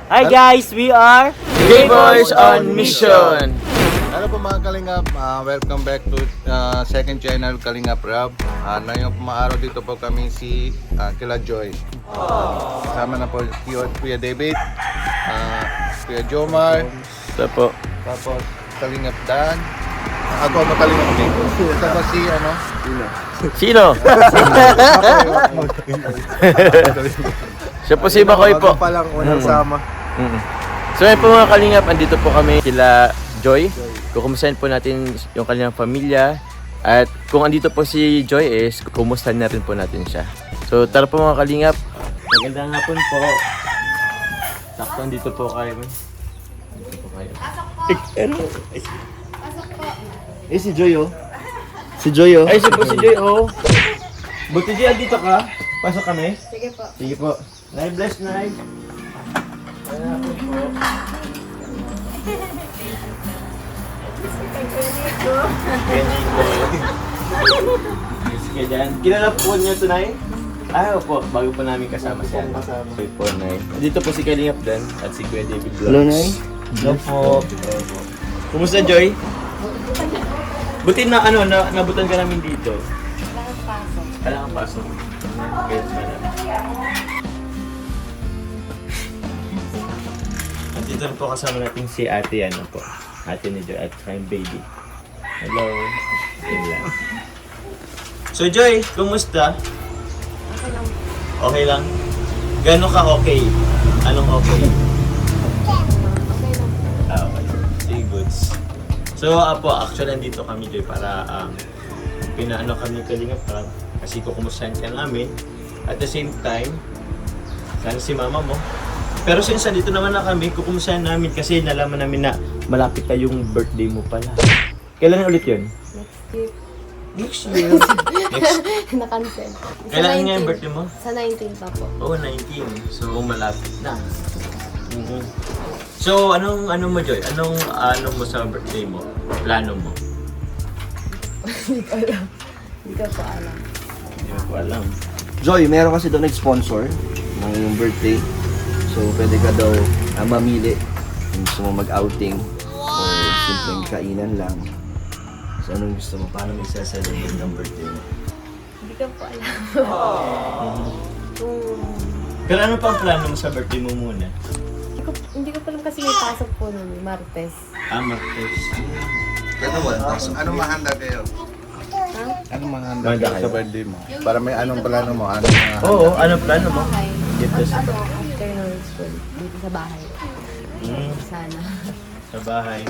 Hi guys, we are Boys on Mission! Hello po mga Kalingap, welcome back to second channel Kalingap Rab. Ngayong araw dito po kami si Kila Joy. Kasama na po Kuya David, Kuya Jomar, Ito po. tapos Kalingap Dan. Ako ang Kalingap dito. Ito po si Sino? Siya po si Bakoy po. pa lang unang sama. So yun po mga Kalingap, andito po kami sila Joy. Kukumustahin po natin yung kanilang pamilya. At kung andito po si Joy is, kumustahin na rin po natin siya. So tara po mga Kalingap. Magandang hapon po. Sakto andito po kayo. Andito po kayo. si Joy oh. Si Joy oh. Ay, si po si Joy oh. Buti Joy, andito ka? Pasok kami? Sige po. Sige po. Nay, bless, Nay. Wala po po. Sige dyan. Kilala po niyo ito, Nay? Opo. Bago po namin kasama siya. Okay po, Nay. Dito po si Kalingap Dan at si Kuya David Vlogs. Hello, Nay. Hello po. Kumusta, Joy? Buti na nabutan ka namin dito. Wala kang pasok. Okay, madam. Dito rin po kasama natin si ate, po. Ate ni Joy at yung baby. Hello. Yun lang. So Joy, kumusta? Okay lang. Okay lang? Gano'n ka okay? Anong okay? Okay lang. Okay. Sige, goods. So, actually, nandito kami, Joy, para pinaano kami Kalingap para kasi kukumustahin ka namin. At the same time, sana si mama mo. Pero since dito naman na kami, kukumustahin namin kasi nalaman namin na malapit na yung birthday mo pala. Kailan ulit yun? Next Next year. year. Next. Na-cancel. Kailan nga yung birthday mo? Sa 19 pa po. Oo, 19. So, malapit na. So, anong mo, Joy? Anong mo sa birthday mo? Plano mo? Hindi ko alam. Hindi ko po alam. Hindi ko alam. Joy, meron kasi daw nag-sponsor ng iyong birthday. So, pwede ka daw mamili kung gusto mo mag-outing or simpleng kainan lang. So, anong gusto mo? Paano may celebrate ng birthday mo? Hindi ko po alam. Pero ano pang plano mo sa birthday mo muna? Hindi ko pa alam kasi may pasok po nun, Martes. Martes. Anong mahanda kayo? Ha? Anong mahanda Mahanda kayo kayo? sa birthday mo? Para may anong plano mo? Anong mahanda? Oo, ano plano mo? Bahay. Dito sa After ng school. Dito sa bahay. Sana. Sa bahay.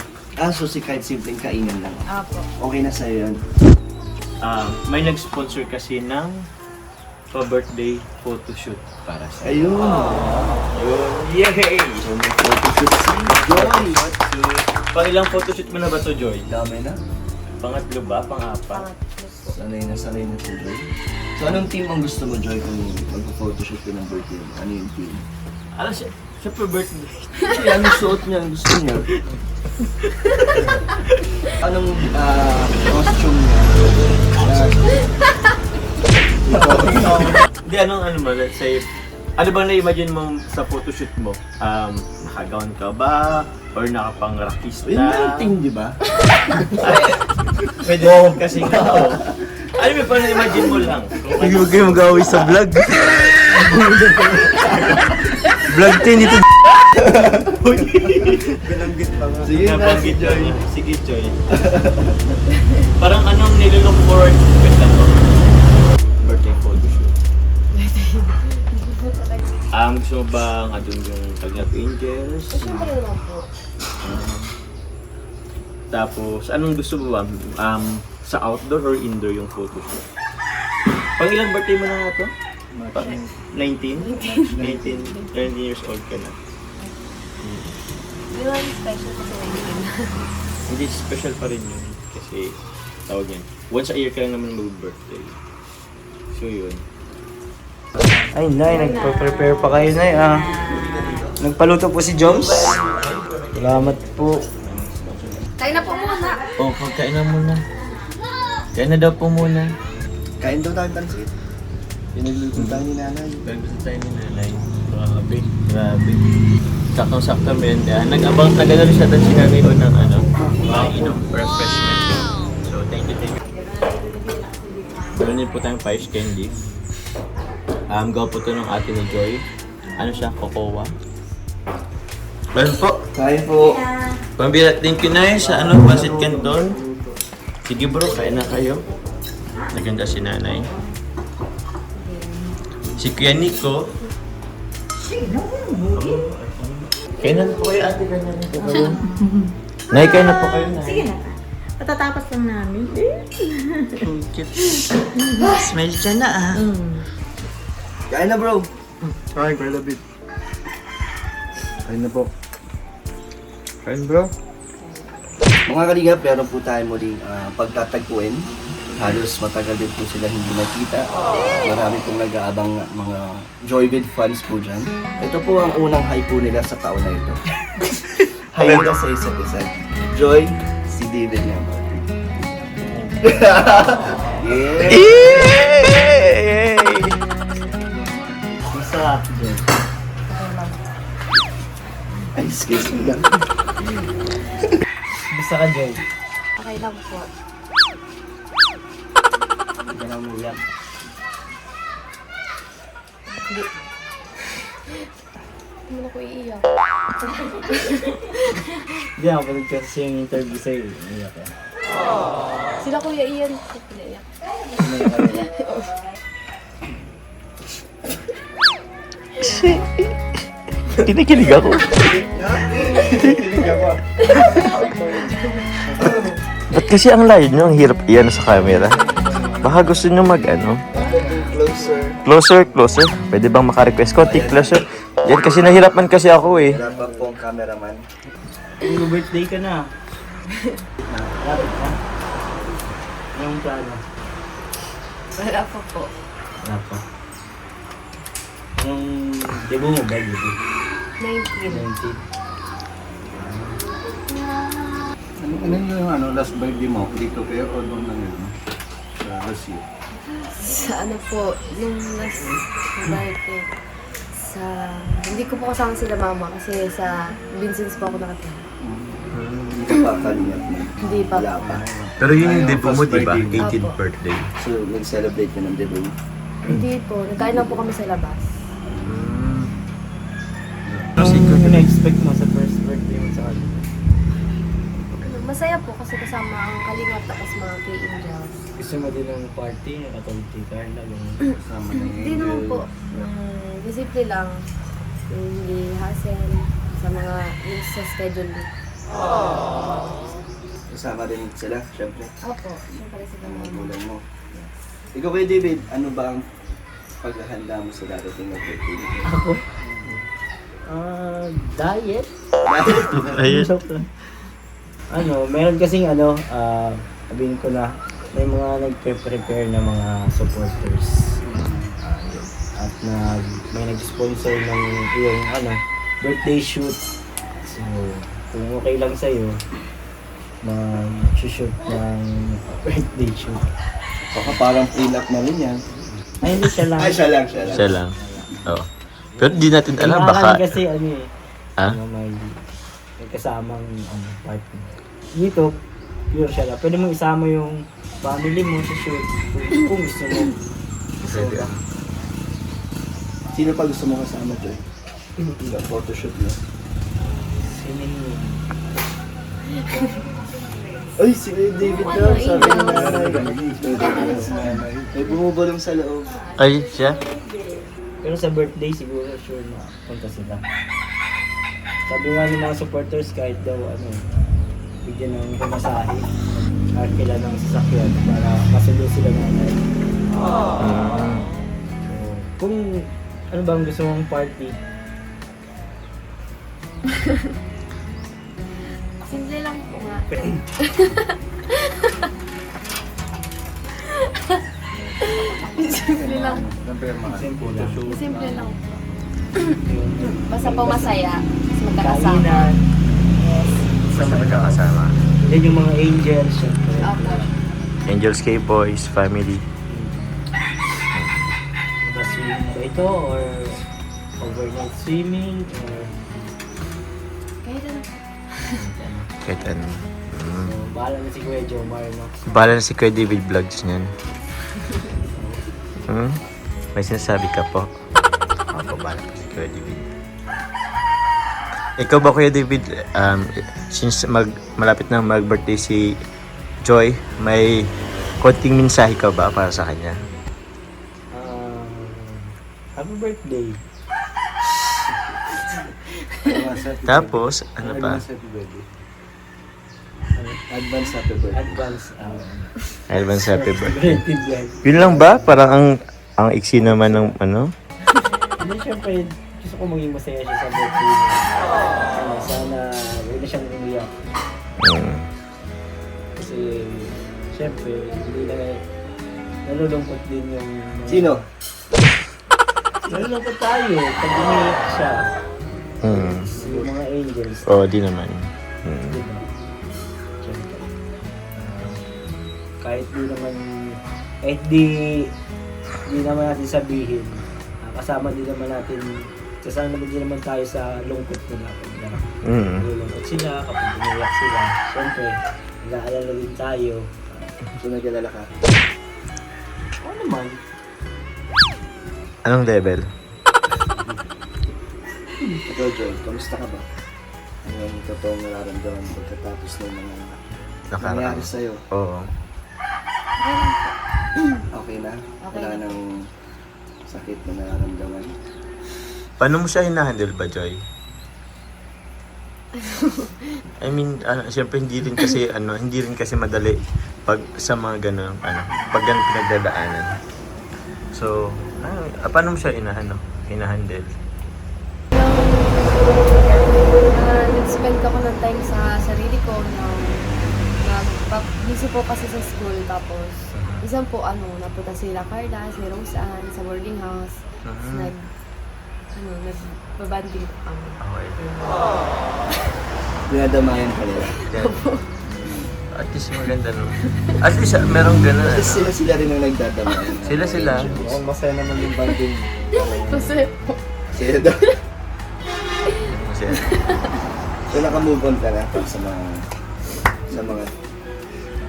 So si kahit simpleng kainan lang. Apo. Okay na sa'yo yun. May nag-sponsor kasi ng pa-birthday photoshoot para sa Ayun. Yay! So may photoshoot si Joy. Pang ilang photoshoot mo na ba to, Joy? Dami na. Pangatlo ba? Pang-apat? Pangatlo po. Sanay na si Joy. So anong team ang gusto mo, Joy, kung magpo-photoshoot ka ng birthday mo? Ano yung team? Alam siya, birthday. Yan ang suot niya, ang gusto niya. Anong costume niya? Hindi, ano mo, let's say, ano bang na-imagine mo sa photoshoot mo? Nakagawan ka ba? Or nakapang-rakista? Yun na yung team, di ba? Pwede kasi ano mo pa na-imagine mo lang? Huwag kayo mag-away sa vlog. Vlog 10 dito. Binanggit pa nga. Sige na, si Joy. Sige, Joy. Parang anong nililook forward ka sa to? Birthday photoshoot. Gusto mo ba nga dun yung Kalingap Angels? Siyempre naman po. Tapos, anong gusto mo ba? Sa outdoor or indoor yung photoshoot? Pang ilang birthday mo na nga to? 19? 19 years old ka na. Hindi naman special kasi 19. Hindi special pa rin yun. Kasi, tawag yan. Once a year ka lang naman mag-birthday. So yun. Ay, Nay, nagpa-prepare pa kayo, Nay. Nagpaluto po si Joms. Salamat po. Kain na po muna. Pagkain na muna. Kain na daw po muna. Kain daw tayo tansit. Pinagluto tayo ni nanay. Pagkain tayo ni nanay. Grabe. Saktong-sakto merienda. Nag-abang tagal na rin siya dahil sinanay ko ng inom, refreshment. So, thank you. Meron din po tayong Paish candy. Gawa po ito ng ate ni Joy. Ano siya? Cocoa. Meron po. Kain po. Pambira, thank you na sa Pancit Canton. Sige bro, kain na kayo. Naganda si nanay. Si Kuya Nico. Kain na po kayo ate, kain na po kayo. Nay, kain na po kayo na. Sige na. Patatapos lang namin. Cute. Smile siya na Kain na bro. Try, Kuya David. Kain na po. Kain bro. Mga kalingap, meron po tayo muling pagtatagpuin. Halos matagal din po sila hindi nakita. Marami pong nag-aabang mga Joyvid fans po dyan. Ito po ang unang hi po nila sa taon na ito. Hi nila sa isa't isa. Joy, si David naman. Yeah! Masarap dyan. Ay, excuse me lang. Basta ka, Joy. Okay lang po. Hindi ka na umiyak. Hindi mo ko iiyak. Hindi ako pag kasi yung interview sa'yo. Umiyak ka. Sila Kuya Ian. Pinaiyak. Umiyak ka rin. Kinikilig ako. Ba't kasi ang layo nyo, ang hirap iyan sa camera? Baka gusto nyo Closer. Closer. Pwede bang maka-request konti closer? Yan kasi nahirapan kasi ako eh. Wala pa pong cameraman. Kung birthday ka na. Lapit ka. Anong plano? Wala pa po. Wala pa. Anong debut mo ba? 19. 19. Ano yung last birthday mo? Dito kayo o doon na yun? Sa Russia? Sa ano po, nung last birthday, hindi ko po kasama sila mama kasi sa Vincent's po ako nakatira. Hindi ka pa kalingap na. Hindi pa Wala po. pa. Pero yun yung Ayun, debut mo, first di ba? birthday. 18th Apo. birthday. So, nag-celebrate ka ng debut. Hindi po, nagkain lang po kami sa labas. Ano na-expect mo sa first birthday mo sa kanila? Masaya po kasi kasama ang kalingap tapos mga K-Angels. Gusto mo din ng party, katulad kay Carla, yung Kasama ng Hindi naman po. Simple lang. Yung hindi hassle sa mga yung sa schedule. Kasama rin sila, syempre. Opo, siyempre sila Ang mga mga magulang mo. Ikaw kay David, ano ba ang paghahanda mo sa darating na birthday mo? ako. Diet? Ayun. Joke lang. Meron kasing sabihin ko na, may mga nagpe-prepare na mga supporters. At may nag-sponsor ng iyong birthday shoot. So, kung okay lang sa'yo, mag-shoot ng birthday shoot. Baka parang prenup na rin yan. Ay, hindi siya lang. Ay, siya lang. Siya lang. Oo. Pero di natin alam, Kailangan baka... kasi Ha? may kasamang partner. Dito, pure siya lang. Pwede mo isama yung family mo sa shoot kung gusto mo. Pwede. Sino pa gusto mo kasama, Joy? Hindi, photoshoot na. Sino yun? Ay, si David daw, sabi ni nanay. May bumubalong sa loob. Ay, siya? Pero sa birthday siguro sure na punta sila. Sabi nga ng mga supporters kahit daw bigyan ng pamasahe at kila ng sasakyan para masulo sila nanay. So, kung ano bang gusto mong party, Simple lang po nga. Simple lang. Siyempre, mga simple lang. Simple lang. Yung Basta po masaya. Mas magkakasama. kainan, Yes. Basta magkakasama. then yung mga angels, syempre. Opo. Angels K-Boys, family. Swimming ba ito or overnight swimming or Kahit ano. Bahala na si Kuya Jomar, no? Bahala na si Kuya David Vlogs niyan. May sinasabi ka po? Ako, bahala na si Kuya David. Ikaw ba, Kuya David, since malapit na mag-birthday si Joy, may konting mensahe ka ba para sa kanya? Happy birthday. Tapos, ano pa? Advance happy birthday. Advance happy birthday. Birthday vlog. Yun lang ba? Parang ang iksi naman ng ano? Hindi, syempre, gusto ko maging masaya siya sa birthday niya. Sana, huwag na siyang umiyak. Kasi, syempre, hindi na nalulungkot din yung... Sino? Nalulungkot tayo pag umiyak siya. Yung mga angels. Oo, di naman. Diba? Siyempre. Kahit di naman natin sabihin, kasama din naman natin, kasama din naman tayo sa lungkot nila. Pag nalulungkot sila, kapag umiyak sila, siyempre, nag-aalala din tayo. So, nag-alala ka? Oo naman. Anong level? Ikaw, Joy, kamusta ka ba? Ano yung totoong nararamdaman pagkatapos ng mga nangyari sa'yo? Oo. Okay na? Okay Wala na. nang sakit na nararamdaman? Paano mo siya hinahandle ba, Joy? I mean, siyempre hindi rin kasi madali pag sa mga ganun, pag ganun pinagdadaanan. So, paano mo siya hinahandle? Nag-spend ako ng time sa sarili ko busy po kasi sa school, tapos isang po napunta sila Carla, si Roseanne sa boarding house. Tapos nagbabanding po kami. Okay. Dinadamayan ka nila. At least maganda, no? At least merong ganun. Sila rin ang nagdadamayan. Sila. Mukhang masaya naman yung banding. Kasi po, Sila daw. Kasi, So, naka-move on ka na sa mga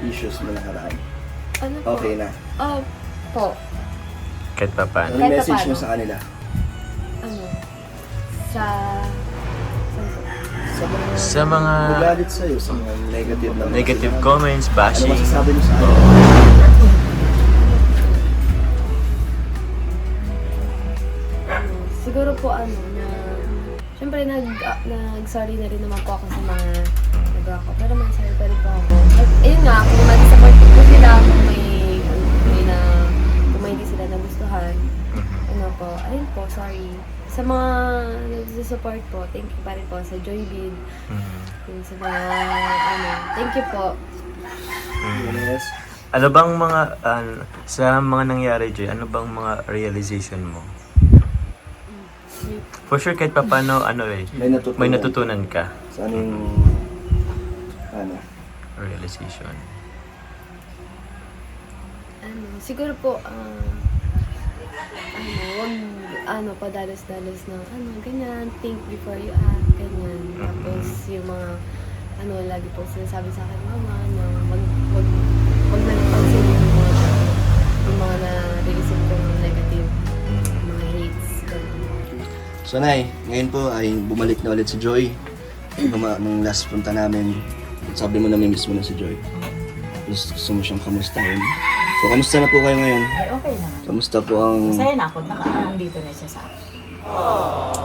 issues mo nakaraan. ano po? Okay na. Po. kahit pa paano. Ano Kahit message mo paano. sa kanila? Saan po? Sa mga Sa mga magalit sa'yo, sa mga negative na mga negative sinabi. comments, Ano bashing. masasabi mo sa kanila? Siguro po syempre nag-sorry na rin naman po ako sa mga nagawa ko. Pero sorry pa rin po ako. At ayun nga, kung nag-support po sila, kung may hindi sila nagustuhan, ayun po, sorry. Sa mga nag-support po, thank you pa rin po sa Joybid. Yung sa mga, thank you po. Yes. Ano bang mga, sa mga nangyari, Joy, ano bang mga realization mo? For sure, kahit pa paano, may natutunan ka. Sa anong, Realization. Siguro po, wag, padalos-dalos ng, ganyan, think before you act, ganyan. Tapos, yung mga, lagi po sinasabi sa akin, mama, na wag na napansin yung mga na-reason kong negative, mga hates, ganyan. So, Nay, ngayon po ay bumalik na ulit si Joy. Nung last punta namin, sabi mo na may miss mo na si Joy. Gusto mo siyang kamustahin. So, kamusta na po kayo ngayon? Ay, okay naman. Kamusta po ang... Masaya na ako, nandito na siya sa akin.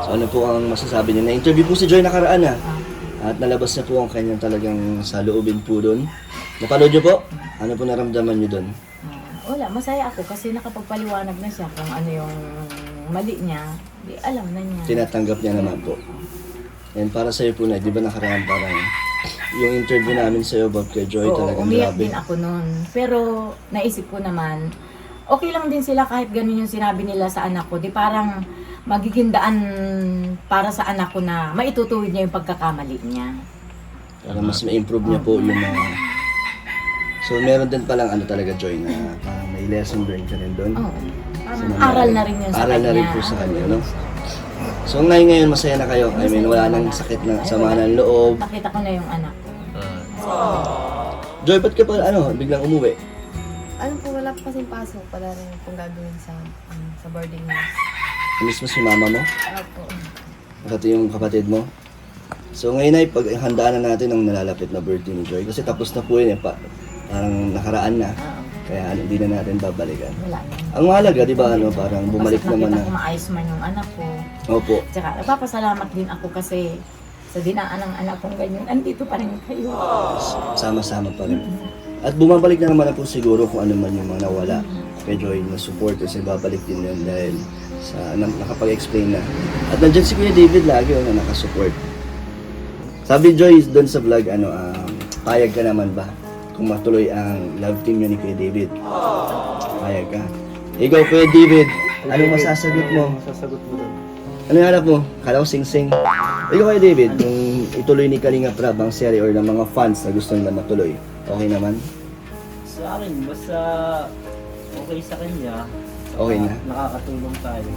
So, ano po ang masasabi niyo? Na-interview po si Joy nakaraan na. At nalabas na po ang kanyang talagang saloobin po doon. Napanood niyo po? Ano po naramdaman niyo doon? Wala, masaya ako kasi nakapagpaliwanag na siya kung ano yung mali niya. Di alam na niya. Tinatanggap niya naman po. And para sa'yo po na, di ba nakaraan parang yung interview namin sa'yo about kay Joy Oo, talagang umiyak grabe. din ako noon. Pero naisip ko naman, okay lang din sila kahit ganun yung sinabi nila sa anak ko. Di parang magiging daan para sa anak ko na maitutuwid niya yung pagkakamali niya. Para mas ma-improve niya po yung mga... So meron din palang talaga Joy na parang may lesson learned ka rin doon. Oo. Parang So, aral na rin yun sa Aral kanya. na rin po sa kanya, no? So ngayon masaya na kayo. I mean, wala nang sakit na sama ng loob. Nakita ko na yung anak ko. Joy, ba't ka pa, biglang umuwi? Ano po, wala po kasing pasok. Wala rin pong gagawin sa boarding house. Miss mo si mama mo? Opo. Pati yung kapatid mo? So ngayon ay paghandaan na natin ang nalalapit na birthday ni Joy. Kasi tapos na po yun parang nakaraan na. Kaya hindi na natin babalikan. Wala na. Ang mahalaga, di ba, parang bumalik Kasi naman nakita na. ko maayos man yung anak ko. Opo. Tsaka nagpapasalamat din ako kasi sa dinaan ng anak kong ganyan, andito pa rin kayo. Sama-sama pa rin. At bumabalik na naman na po siguro kung ano man yung mga nawala kay Joy na support kasi babalik din yun dahil sa nakapag-explain na. At nandiyan si Kuya David lagi na nakasupport. Sabi Joy doon sa vlog, payag ka naman ba kung matuloy ang love team niyo ni Kuya David? Payag ka. Ikaw Kuya David, anong masasagot mo? Masasagot mo doon. Ano yung harap mo? Kala ko sing-sing. Ikaw Kuya David, kung ituloy ni Kalinga Prab ang serye or ng mga fans na gusto nila matuloy, okay naman? Sa akin, basta okay sa kanya. Okay na. Nakakatulong tayo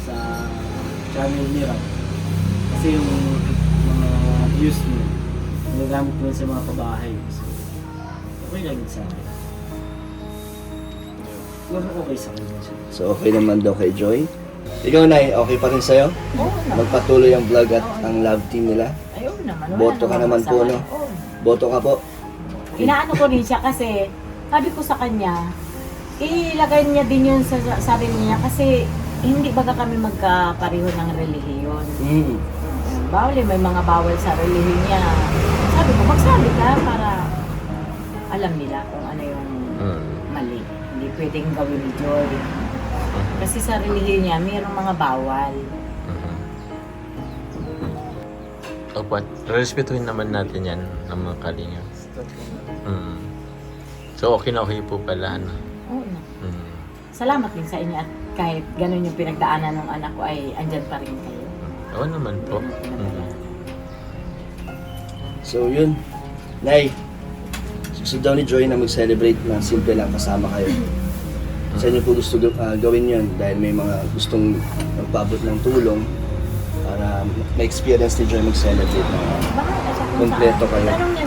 sa channel ni Rob. Kasi yung mga views niya, nagagamit mo sa mga kabahay. So, okay lang yun sa akin. Okay sa kanya siya. So okay naman daw kay Joy. Ikaw Nay, okay pa rin sa'yo? Oo naman. Magpatuloy ang vlog at ang love team nila? Ayaw naman. Wala Boto ka naman po, masama. no? Oo. Boto ka po? Inaano ko rin siya kasi sabi ko sa kanya, ilagay niya din yun sa sarili niya kasi hindi baga kami magkapareho ng relihiyon. Bawal may mga bawal sa relihiyon niya. Sabi ko, magsabi ka para alam nila kung ano yung mali. Hindi pwedeng gawin ni Joy. Kasi sa relihiyon niya, mayroong mga bawal. Opo, respetuhin naman natin yan ng mga kalinga. So okay na okay po pala, ano? Oo na. Salamat din sa inyo at kahit ganun yung pinagdaanan ng anak ko ay andyan pa rin kayo. Oo naman po. So yun. Nay, gusto daw ni Joy na mag-celebrate na simple lang kasama kayo. Sa inyo po gusto gawin yun dahil may mga gustong magpabot ng tulong para ma-experience ni Joy mag-celebrate na Bahala siya kung kompleto saan. kayo. Tanong niya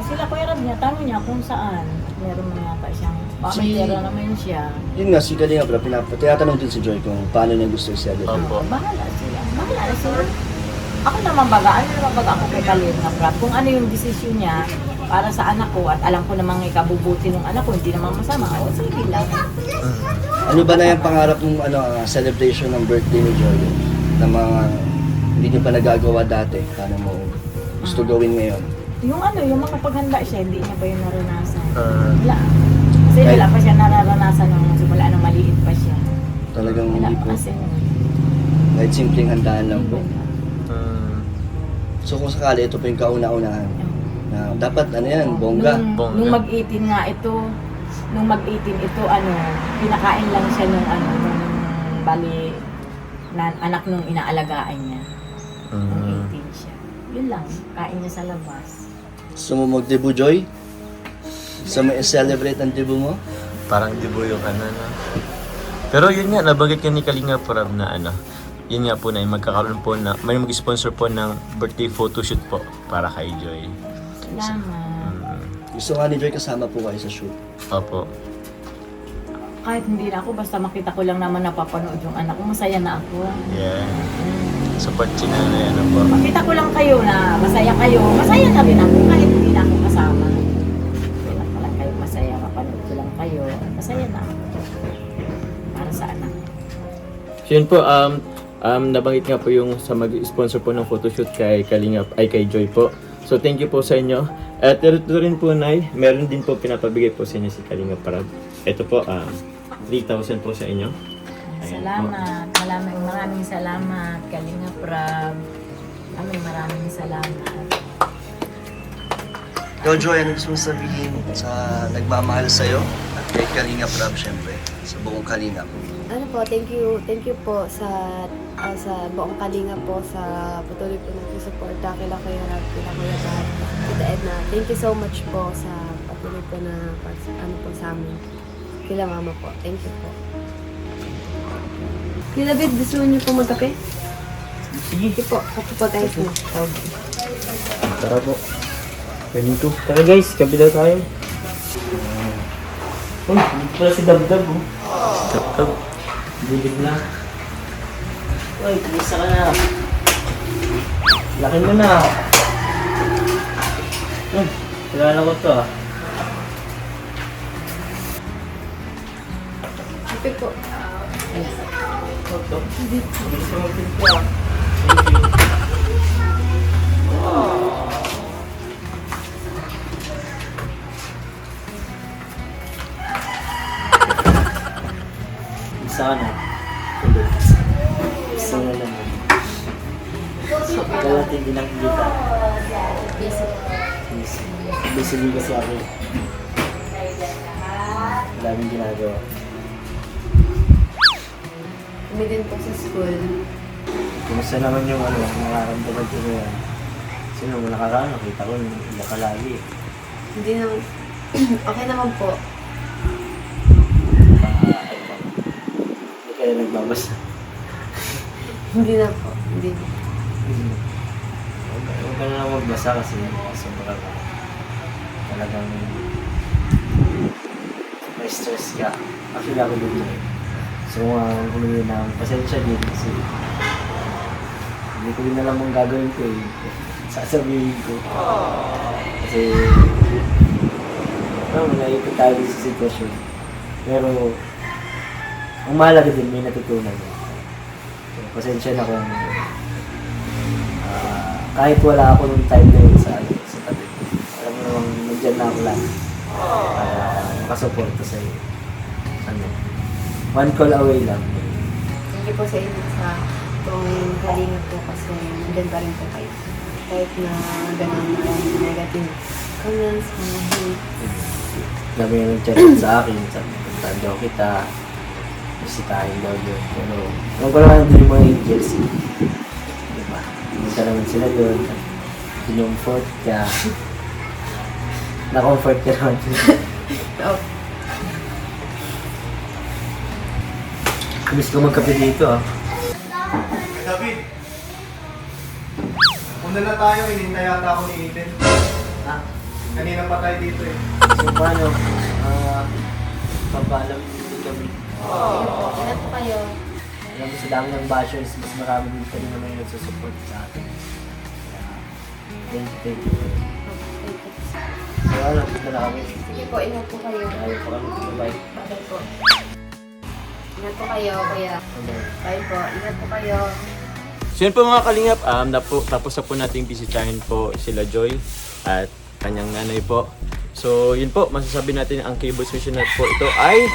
sila Kuya Rab niya, tanong niya kung saan. Meron mo yata siyang, may pera naman siya. Yun nga, si Kalinga Prab, tinatanong din si Joy kung paano niya gusto i-celebrate. Opo. Bahala na sila. Ako naman baga ako kay Kalinga Prab. Kung ano yung desisyon niya para sa anak ko at alam ko namang ikabubuti ng anak ko, hindi naman masama. O sige lang. Ano ba na yung pangarap mong celebration ng birthday ni Joy? Na mga hindi niyo pa nagagawa dati, paano mo gusto gawin ngayon? Yung mga paghanda siya, hindi niya ba yung naranasan? Ah. Wala. Kasi wala pa siya nararanasan nung simula nung maliit pa siya. Talagang Wala hindi pa po. kasi. Kahit simpleng handaan lang po. Mm. So kung sakali, ito po yung kauna-unahan. Na dapat bongga. Nung mag-18 nga ito, pinakain lang siya nung bali, anak nung inaalagaan niya. Nung 18 siya. Yun lang, kain niya sa labas. Gusto mo mag-debut, Joy? Gusto mo i-celebrate ang debut mo? Parang dibuyo ka na, no? Pero yun nga, nabanggit ka ni Kalinga Prab na yun nga po na magkakaroon po na, may mag-sponsor po ng birthday photoshoot po para kay Joy. Salamat. Gusto nga ni Joy kasama po kayo sa shoot. Opo. Kahit hindi na ako, basta makita ko lang naman napapanood yung anak ko, masaya na ako. Yeah. Support si nanay, po. Makita ko lang kayo na masaya kayo, masaya na rin ako kahit hindi na ako kasama. Makita ko lang kayo masaya, mapanood ko lang kayo, masaya na ako. Para sa anak. So yun po, nabanggit nga po yung sa mag-sponsor po ng photoshoot kay kay Joy po. So thank you po sa inyo. At ito rin po, Nay, meron din po pinapabigay po sa inyo si Kalinga Prab. Ito po, 3,000 po sa inyo. Salamat. Maraming salamat. Kalinga Prab. Maraming salamat. Ikaw, Joy, ano gusto mong sabihin sa nagmamahal sa'yo at kay Kalinga Prab, syempre, sa buong Kalinga? Ano po, thank you po sa buong Kalinga po sa patuloy po nagsusuporta kila Kuya Rab, kila Kuya Bad, Tita Edna. Thank you so much po sa patuloy po na po sa amin. Kila Mama po. Thank you po. Kuya David, gusto niyo po magkape? Sige. Sige po, kape po tayo po. Tara po. Ganito. Tara guys, kabila tayo. Uy, dito pala si Dabdab oh. Tapos, Bilig na. Uy, kumisa ka na. Laki mo na. Kilala ko to ah. Happy po. Ito. Bilis mo magpinta ah. Thank you. Isa ka na. Isa na naman. Kaya natin din nakikita. Busy kasi ako. Daming ginagawa. Kami din po sa school. Kumusta naman yung nakaramdaman ko ngayon? Kasi nung nakaraan, nakita ko iba ka lagi. Hindi naman, okay naman po. Hindi kayo nagbabasa. Hindi na po. Hindi na. Huwag ka na lang magbasa kasi sobrang talagang may stress ka. Actually ako din yun. So humingi ng pasensya din kasi hindi ko din alam ang gagawin ko eh. Sasabihin ko. Kasi naipit tayo din sa sitwasyon. Pero ang mahalaga din may natutunan. So, pasensya na kung kahit wala ako nung time na yun sa tabi. Alam mo namang nandiyan na ako lang para makasuporta sa'yo. One call away lang. Thank you po sa inyo sa itong kalingat po kasi nandun pa rin po kayo. Kahit na ganun maraming negative comments, mga hate. Dami yung nag-chat sa akin, sabi daw kita, bisitahin daw yun. Pero, alam ko naman hindi mo yung jersey. Diba? Hindi naman sila doon. Kinumfort ka. Na-comfort ka naman. Oh, Gusto ko magkape dito ah. David! Una na tayo, hinintay yata ako ni Eden. Ha? Kanina pa tayo dito eh. So paano? Papaalam dito kami. ingat po kayo. Alam mo sa dami ng bashers, mas marami din pa rin naman yung nagsusupport sa atin. Kaya, thank you. So ano, punta na kami. Sige po, ingat po kayo. Ayaw pa kami. Bye. Bye po. Ingat po kayo, kuya. Bye. Bye po. Ingat po kayo. so yun po mga kalingap, tapos na po nating bisitahin po sila Joy at kanyang nanay po. So yun po, masasabi natin ang Cable's mission na po ito ay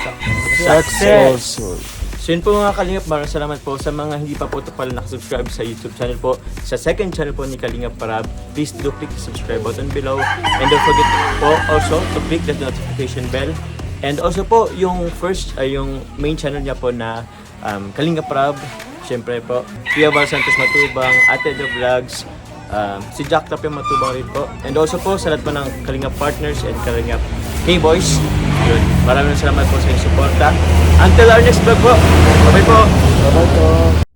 successful. So yun po mga kalingap, maraming salamat po sa mga hindi pa po pala nakasubscribe sa YouTube channel po. Sa second channel po ni Kalingap Parab, please do click the subscribe button below. And don't forget po also to click the notification bell. And also po, yung yung main channel niya po na Kalingap Parab, syempre po, Kuya Val Santos Matubang, Ate The Vlogs, si Jack Tap yung Matubang rin po. And also po, sa lahat po ng Kalingap Partners and Kalingap K-Boys, yun, maraming salamat po sa inyong suporta. Until our next vlog po, bye po! Bye-bye po!